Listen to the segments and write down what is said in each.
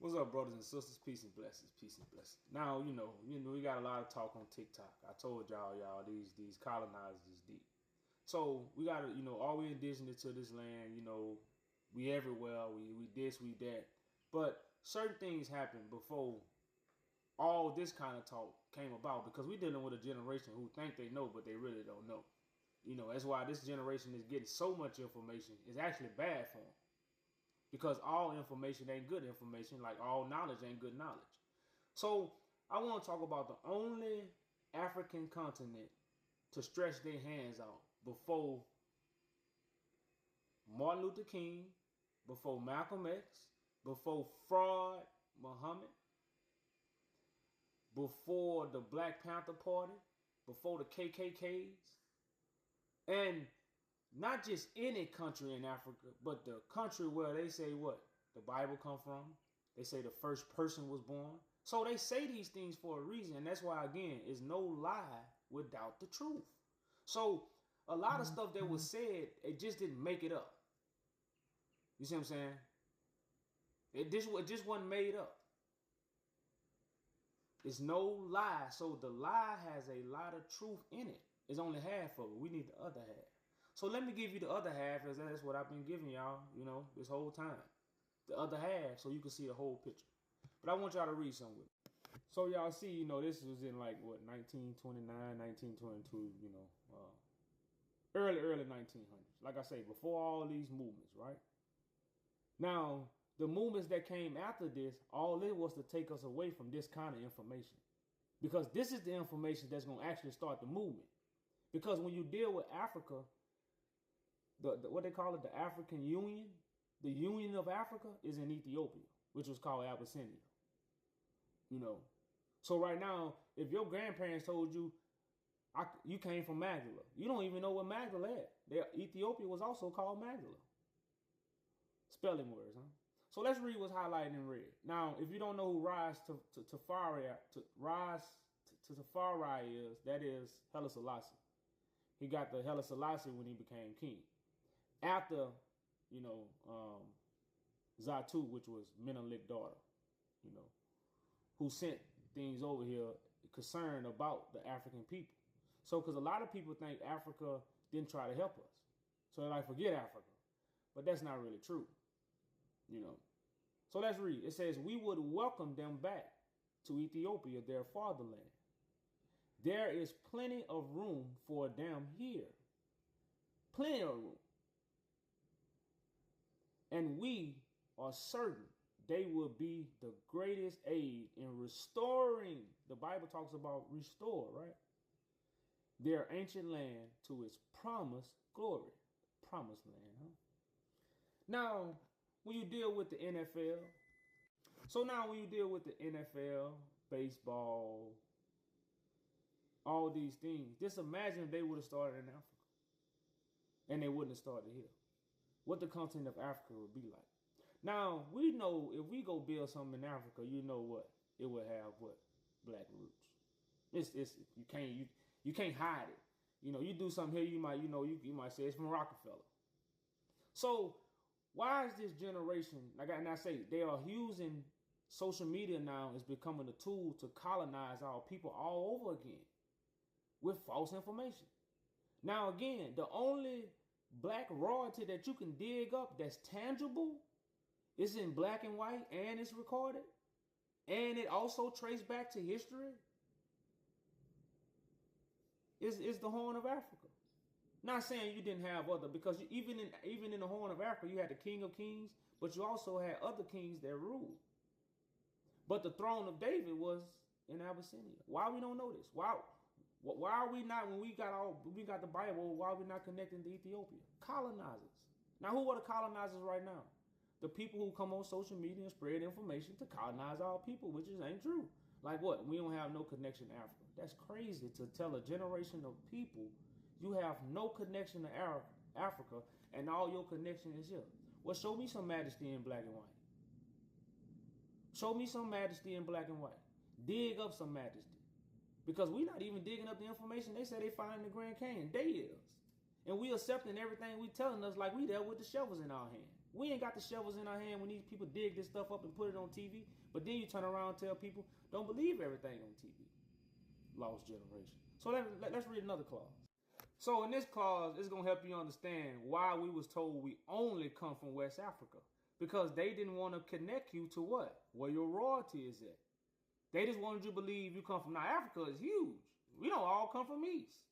What's up, brothers and sisters? Peace and blessings. Peace and blessings. Now, we got a lot of talk on TikTok. I told y'all, these colonizers is deep. So we got to, all we indigenous to this land, we everywhere. We this, we that. But certain things happened before all this kind of talk came about, because we dealing with a generation who think they know, but they really don't know. That's why this generation is getting so much information. It's actually bad for them. Because all information ain't good information, like all knowledge ain't good knowledge. So I want to talk about the only African continent to stretch their hands out before Martin Luther King, before Malcolm X, before Fraud Muhammad, before the Black Panther Party, before the KKKs, and not just any country in Africa, but the country where they say what? The Bible come from. They say the first person was born. So they say these things for a reason. And that's why, again, it's no lie without the truth. So a lot of stuff that was said, it just didn't make it up. You see what I'm saying? It just wasn't made up. It's no lie. So the lie has a lot of truth in it. It's only half of it. We need the other half. So let me give you the other half, as that's what I've been giving y'all, this whole time. The other half, so you can see the whole picture. But I want y'all to read something with me. So y'all see, this was in 1929, 1922, early 1900s. Like I say, before all these movements, right? Now, the movements that came after this, all it was to take us away from this kind of information. Because this is the information that's going to actually start the movement. Because when you deal with Africa, what they call it, the African Union, the Union of Africa is in Ethiopia, which was called Abyssinia. So right now, if your grandparents told you you came from Magdala, you don't even know what Magdala is. Ethiopia was also called Magdala. Spelling words, huh? So let's read what's highlighted in red. Now, if you don't know who Ras Tafari is, that is Haile Selassie. He got the Haile Selassie when he became king. After, Zatu, which was Menelik's daughter, who sent things over here concerned about the African people. So, because a lot of people think Africa didn't try to help us. So they're like, forget Africa. But that's not really true, So let's read. It says, we would welcome them back to Ethiopia, their fatherland. There is plenty of room for them here. Plenty of room. And we are certain they will be the greatest aid in restoring. The Bible talks about restore, right? Their ancient land to its promised glory. Promised land, huh? Now, when you deal with the NFL, baseball, all these things, just imagine if they would have started in Africa and they wouldn't have started here. What the continent of Africa would be like. Now, we know if we go build something in Africa, what? It would have what? Black roots. You can't hide it. You do something here, you might say it's from Rockefeller. So why is this generation, like I say, they are using social media now is becoming a tool to colonize our people all over again with false information. Now, again, the only black royalty that you can dig up that's tangible is in black and white, and it's recorded, and it also traced back to history, is the Horn of Africa. Not saying you didn't have other, because even in the Horn of Africa, you had the King of Kings, but you also had other kings that ruled. But the throne of David was in Abyssinia. Why we don't know this? Why are we not, when we got the Bible, why are we not connecting to Ethiopia? Colonizers. Now, who are the colonizers right now? The people who come on social media and spread information to colonize our people, which ain't true. Like what? We don't have no connection to Africa. That's crazy to tell a generation of people you have no connection to Africa and all your connection is here. Well, show me some majesty in black and white. Show me some majesty in black and white. Dig up some majesty. Because we're not even digging up the information they say they find in the Grand Canyon. They is. And we accepting everything we telling us like we there with the shovels in our hand. We ain't got the shovels in our hand when these people dig this stuff up and put it on TV. But then you turn around and tell people, don't believe everything on TV. Lost generation. So let's read another clause. So in this clause, it's going to help you understand why we was told we only come from West Africa. Because they didn't want to connect you to what? Where your royalty is at. They just wanted you to believe you come from. Now, Africa is huge. We don't all come from East.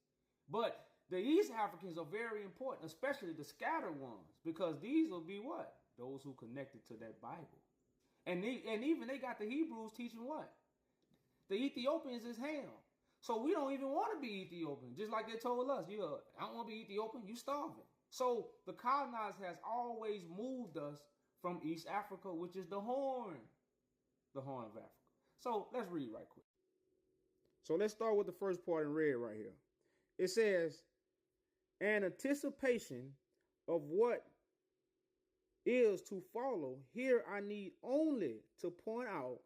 But the East Africans are very important, especially the scattered ones. Because these will be what? Those who connected to that Bible. And even they got the Hebrews teaching what? The Ethiopians is Ham. So we don't even want to be Ethiopian. Just like they told us, I don't want to be Ethiopian, you starving. So the colonizers has always moved us from East Africa, which is the Horn of Africa. So let's read right quick. So let's start with the first part in red right here. It says, an anticipation of what is to follow. Here I need only to point out,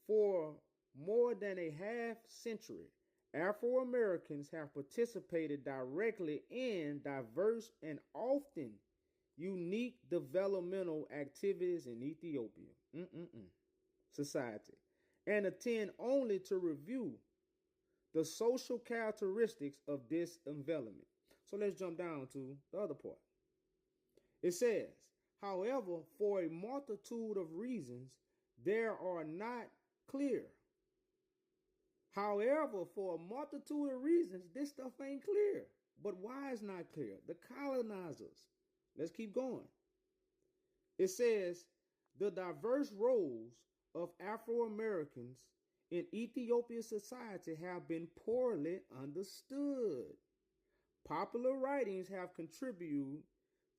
for more than a half century, Afro-Americans have participated directly in diverse and often unique developmental activities in Ethiopia society, and attend only to review the social characteristics of this envelopment. So let's jump down to the other part. It says, however, for a multitude of reasons, there are not clear. However, for a multitude of reasons, this stuff ain't clear. But why is not clear? The colonizers. Let's keep going. It says, the diverse roles of Afro-Americans in Ethiopian society have been poorly understood. Popular writings have contributed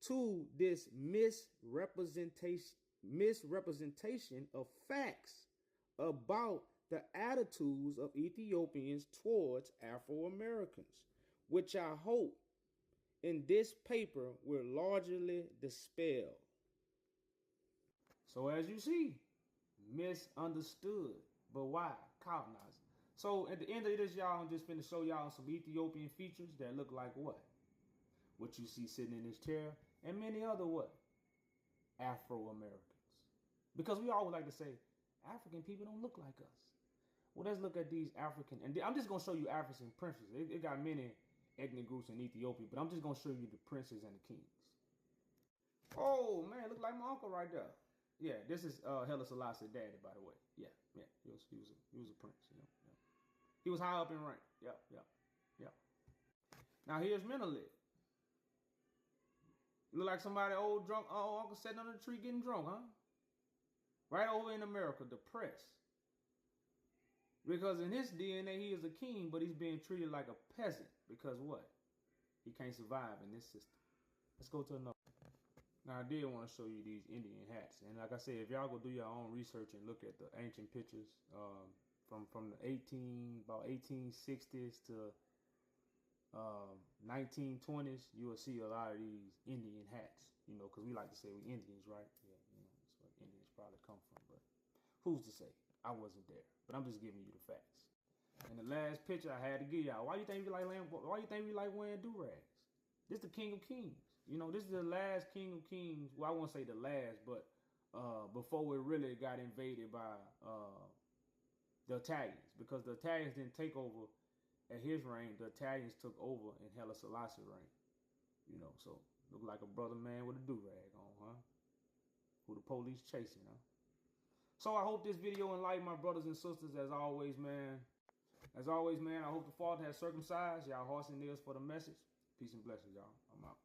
to this misrepresentation of facts about the attitudes of Ethiopians towards Afro-Americans, which I hope in this paper will largely dispel. So as you see, misunderstood. But why? Colonizing. So at the end of this, y'all, I'm just finna show y'all some Ethiopian features that look like what? What you see sitting in this chair, and many other what? Afro-Americans. Because we always like to say, African people don't look like us. Well, let's look at these African, and I'm just going to show you African princes. It got many ethnic groups in Ethiopia, but I'm just going to show you the princes and the kings. Oh, man, look like my uncle right there. Yeah, this is Haile Selassie daddy, by the way. Yeah, he was a prince, you know. Yeah. He was high up in rank. Yep. Now here's Menelik. Look like somebody old drunk uncle sitting under the tree getting drunk, huh? Right over in America, depressed. Because in his DNA, he is a king, but he's being treated like a peasant. Because what? He can't survive in this system. Let's go to another. Now, I did want to show you these Indian hats. And like I said, if y'all go do your own research and look at the ancient pictures from the 1860s to 1920s, you will see a lot of these Indian hats. You know, because we like to say we Indians, right? Yeah, you know, that's where Indians probably come from. But who's to say? I wasn't there. But I'm just giving you the facts. And the last picture I had to give y'all. Why you think we like wearing do-rags? This is the King of Kings. You know, this is the last King of Kings. Well, I won't say the last, but before we really got invaded by the Italians. Because the Italians didn't take over at his reign. The Italians took over in Haile Selassie reign. You know, so look like a brother man with a do-rag on, huh? Who the police chasing, huh? So I hope this video enlightened my brothers and sisters as always, man. As always, man, I hope the Father has circumcised y'all hearts and ears for the message. Peace and blessings, y'all. I'm out.